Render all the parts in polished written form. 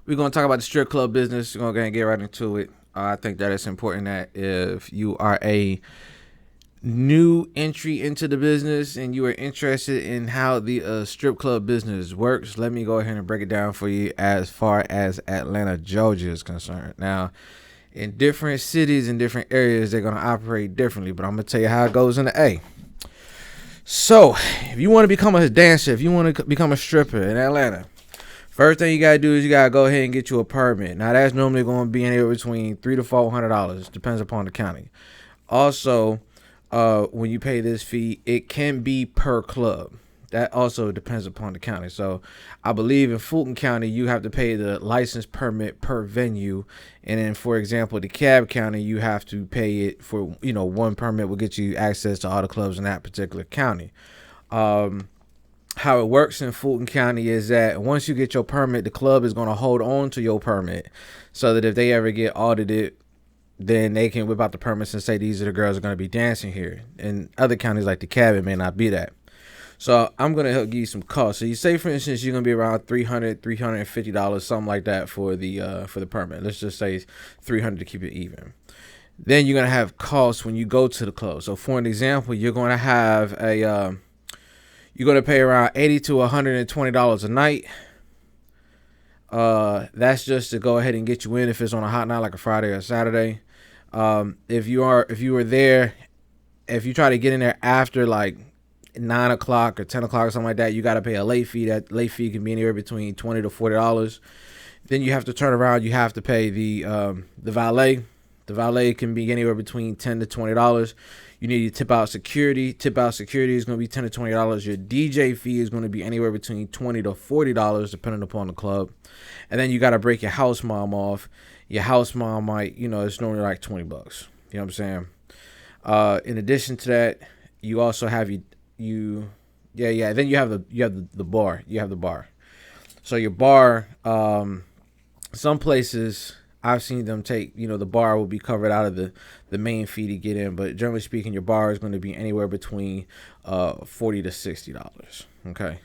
We're gonna talk about the strip club business. We're gonna go ahead and get right into it. I think that it's important that if you are a new entry into the business and you are interested in how the strip club business works, let me go ahead and break it down for you as far as Atlanta, Georgia is concerned. Now, in different cities and different areas, they're gonna operate differently, but I'm gonna tell you how it goes in the A. So, if you want to become a dancer, if you want to become a stripper in Atlanta, first thing you gotta do is you gotta go ahead and get you a permit. Now that's normally gonna be anywhere between $300 to $400, depends upon the county. Also, when you pay this fee, it can be per club. That also depends upon the county. So, I believe in Fulton County, you have to pay the license permit per venue, and then, for example, DeKalb County, you have to pay it for one permit will get you access to all the clubs in that particular county. Um, how it works in Fulton County is that once you get your permit, the club is going to hold on to your permit so that if they ever get audited, then they can whip out the permits and say these are the girls that are going to be dancing here. In other counties like DeKalb, it may not be that. So I'm going to help give you some costs. So you say, for instance, you're going to be around $350, something like that for the permit. Let's just say $300 to keep it even. Then you're going to have costs when you go to the club. So for an example, you're going to have you're going to pay around $80 to $120 a night. That's just to go ahead and get you in if it's on a hot night like a Friday or a Saturday. If you were there, if you try to get in there after like 9 o'clock or 10 o'clock or something like that, you got to pay a late fee. That late fee can be anywhere between $20 to $40. Then you have to turn around. You have to pay the valet. The valet can be anywhere between $10 to $20. You need to tip out security. Tip out security is going to be $10 to $20. Your DJ fee is going to be anywhere between $20 to $40, depending upon the club. And then you got to break your house mom off. Your house mom might, it's normally like $20. You know what I'm saying? In addition to that, you also have Then you have the bar. You have the bar. So your bar, some places I've seen them take, the bar will be covered out of the main fee to get in, but generally speaking, your bar is going to be anywhere between $40 to $60. Okay,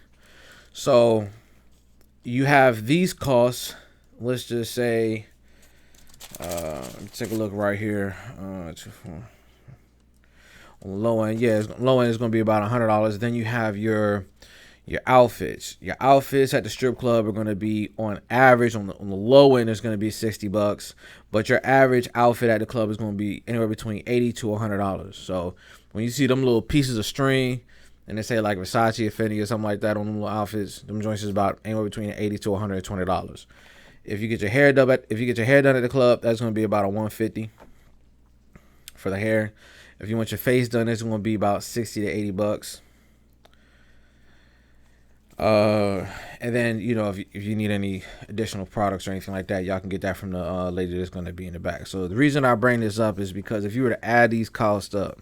so you have these costs. Let's just say, take a look right here. On the low end, low end is going to be about $100. Then you have your outfits. Your outfits at the strip club are going to be on average on the low end is going to be $60, but your average outfit at the club is going to be anywhere between $80 to $100. So when you see them little pieces of string and they say like Versace or Fendi or something like that on them little outfits, them joints is about anywhere between $80 to $120. If you get your hair done at the club, that's going to be about a $150 for the hair. If you want your face done, it's going to be about $60 to $80. And then if you need any additional products or anything like that, y'all can get that from the lady that's going to be in the back. So the reason I bring this up is because if you were to add these costs up,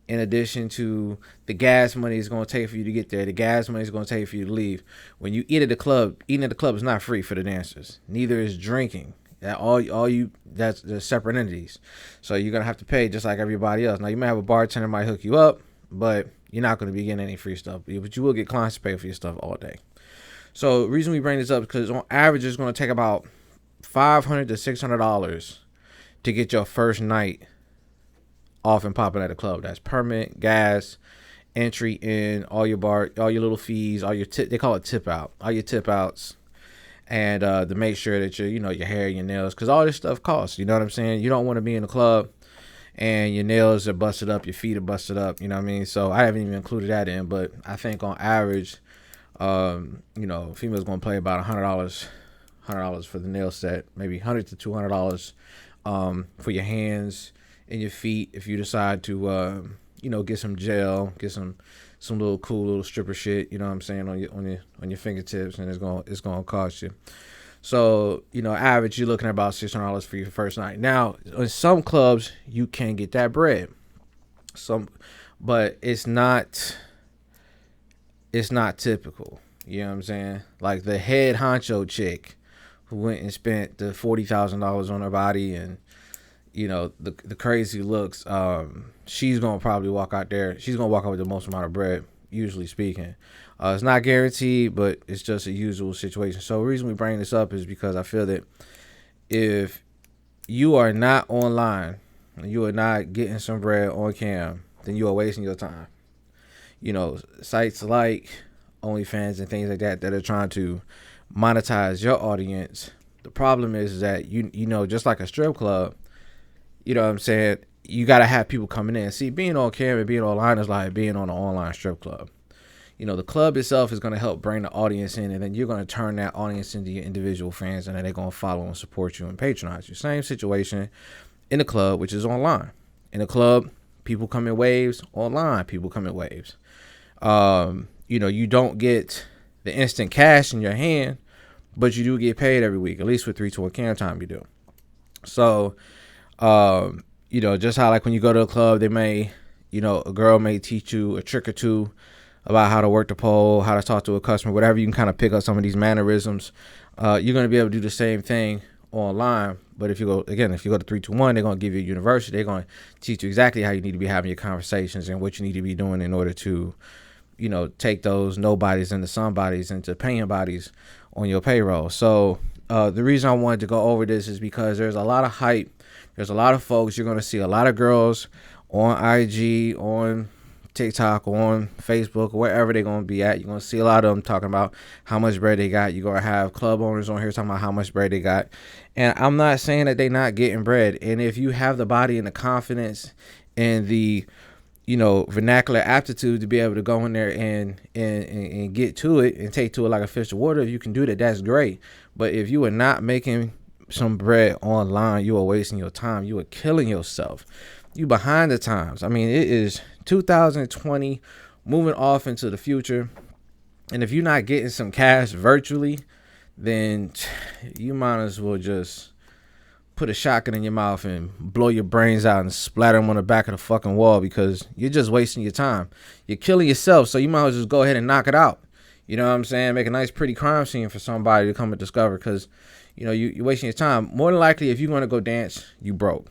in addition to the gas money it's going to take for you to get there, the gas money is going to take for you to leave. When you eat at the club, eating at the club is not free for the dancers. Neither is drinking. That's the separate entities. So you're gonna have to pay just like everybody else. Now you might have a bartender might hook you up, but you're not going to be getting any free stuff. But you will get clients to pay for your stuff all day. So the reason we bring this up is because on average it's going to take about $500 to $600 to get your first night off and popping at the club. That's permit, gas, entry in, all your little fees, all your they call it tip out, all your tip outs, and to make sure that your hair, your nails, because all this stuff costs. You know what I'm saying? You don't want to be in the club and your nails are busted up, your feet are busted up, you know what I mean? So I haven't even included that in, but I think on average, females gonna pay about $100 for the nail set, maybe $100 to $200 for your hands and your feet if you decide to get some gel, get some little cool little stripper shit, you know what I'm saying, on your fingertips, and it's gonna cost you. So, average, you're looking at about $600 for your first night. Now, in some clubs, you can get that bread. But it's not typical. You know what I'm saying? Like the head honcho chick who went and spent the $40,000 on her body and, the crazy looks, she's going to probably walk out there. She's going to walk out with the most amount of bread, usually speaking. It's not guaranteed, but it's just a usual situation. So the reason we bring this up is because I feel that if you are not online and you are not getting some bread on cam, then you are wasting your time. Sites like OnlyFans and things like that are trying to monetize your audience. The problem is that just like a strip club, you know what I'm saying, you gotta have people coming in. See, being on camera and being online is like being on an online strip club. The club itself is going to help bring the audience in, and then you're going to turn that audience into your individual fans, and then they're going to follow and support you and patronize you. Same situation in the club, which is online. In the club, people come in waves. Online, people come in waves. You don't get the instant cash in your hand, but you do get paid every week, at least with 3-2 cam time you do. So, just how like when you go to a club, they may, a girl may teach you a trick or two about how to work the pole, how to talk to a customer, whatever. You can kind of pick up some of these mannerisms. You're going to be able to do the same thing online. But if you go to 3-2-1, they're going to give you a university. They're going to teach you exactly how you need to be having your conversations and what you need to be doing in order to, take those nobodies into somebodies into paying bodies on your payroll. So the reason I wanted to go over this is because there's a lot of hype. There's a lot of folks. You're going to see a lot of girls on IG, on TikTok, on Facebook, wherever they're going to be at. You're going to see a lot of them talking about how much bread they got. You're going to have club owners on here talking about how much bread they got. And I'm not saying that they're not getting bread. And if you have the body and the confidence and the, vernacular aptitude to be able to go in there and get to it and take to it like a fish to water, if you can do that, that's great. But if you are not making some bread online, you are wasting your time. You are killing yourself. You behind the times. I mean, it is 2020 moving off into the future. And if you're not getting some cash virtually, then you might as well just put a shotgun in your mouth and blow your brains out and splatter them on the back of the fucking wall, because you're just wasting your time. You're killing yourself, so you might as well just go ahead and knock it out. You know what I'm saying? Make a nice, pretty crime scene for somebody to come and discover, because, you're wasting your time. More than likely, if you're going to go dance, you broke.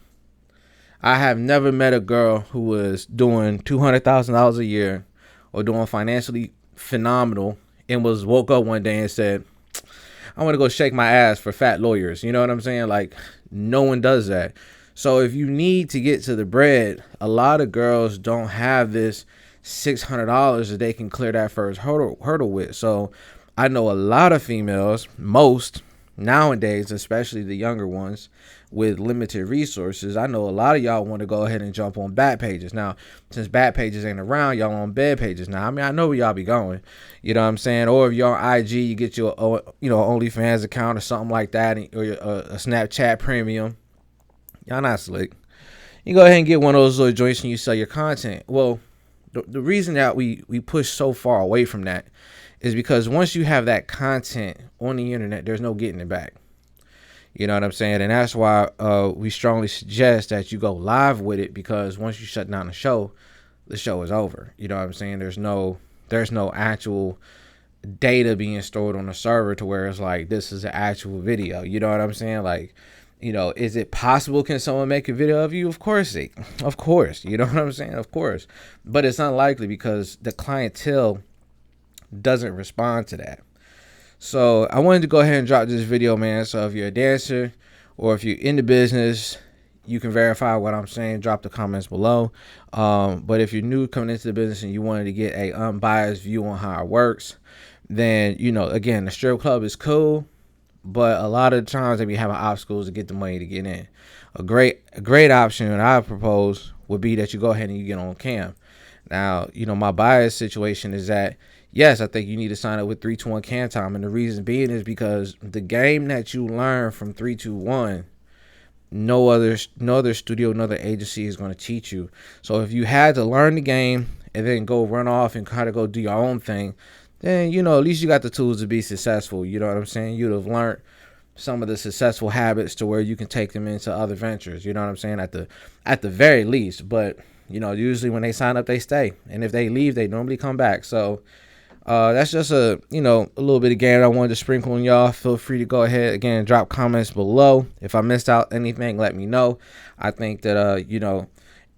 I have never met a girl who was doing $200,000 a year or doing financially phenomenal and woke up one day and said, I want to go shake my ass for fat lawyers. You know what I'm saying? Like, no one does that. So if you need to get to the bread, a lot of girls don't have this $600 that they can clear that first hurdle with. So I know a lot of females, most nowadays, especially the younger ones with limited resources. I know a lot of y'all want to go ahead and jump on Backpages. Now, since Backpages ain't around, y'all on Bedpages now. I mean, I know where y'all be going. You know what I'm saying? Or if you're on IG, you get your OnlyFans account or something like that, or a Snapchat premium. Y'all not slick. You go ahead and get one of those little joints and you sell your content. Well, the reason that we push so far away from that is because once you have that content on the internet, there's no getting it back. You know what I'm saying? And that's why we strongly suggest that you go live with it, because once you shut down the show is over. You know what I'm saying? There's no actual data being stored on the server to where it's like, this is an actual video. You know what I'm saying? Like, is it possible? Can someone make a video of you? Of course. Of course. You know what I'm saying? Of course. But it's unlikely, because the clientele doesn't respond to that. So I wanted to go ahead and drop this video, man. So if you're a dancer or if you're in the business, you can verify what I'm saying. Drop the comments below. But if you're new coming into the business and you wanted to get a unbiased view on how it works, then, again, the strip club is cool, but a lot of times they be having obstacles to get the money to get in. A great option that I propose would be that you go ahead and you get on cam. Now, my bias situation is that, yes, I think you need to sign up with 3-2-1 cam time. And the reason being is because the game that you learn from 3-2-1, no other studio, no other agency is going to teach you. So if you had to learn the game and then go run off and kind of go do your own thing, then, at least you got the tools to be successful. You know what I'm saying? You'd have learned some of the successful habits to where you can take them into other ventures. You know what I'm saying? At the very least. But, usually when they sign up, they stay. And if they leave, they normally come back. So that's just a little bit of game I wanted to sprinkle on y'all. Feel free to go ahead, again, drop comments below. If I missed out anything, let me know. I think that,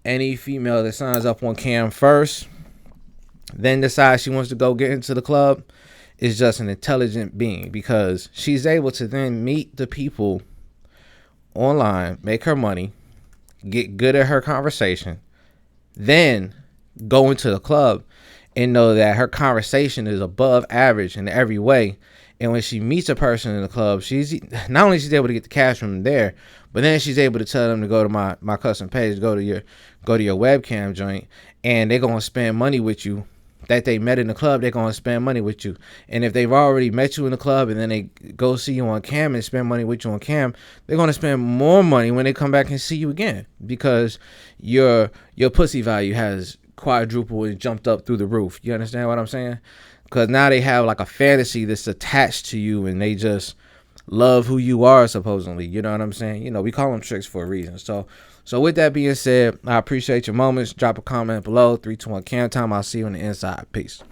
any female that signs up on cam first, then decides she wants to go get into the club, is just an intelligent being, because she's able to then meet the people online, make her money, get good at her conversation, then go into the club and know that her conversation is above average in every way. And when she meets a person in the club, she's not only she's able to get the cash from there, but then she's able to tell them to go to my custom page, go to your webcam joint, and they're gonna spend money with you that they met in the club. They're gonna spend money with you. And if they've already met you in the club and then they go see you on cam and spend money with you on cam, they're gonna spend more money when they come back and see you again, because your pussy value has quadrupled and jumped up through the roof. You understand what I'm saying? Because now they have like a fantasy that's attached to you, and they just love who you are, supposedly. You know what I'm saying? You know, we call them tricks for a reason. So with that being said, I appreciate your moments. Drop a comment below. 3, 2, 1 cam time. I'll see you on the inside. Peace.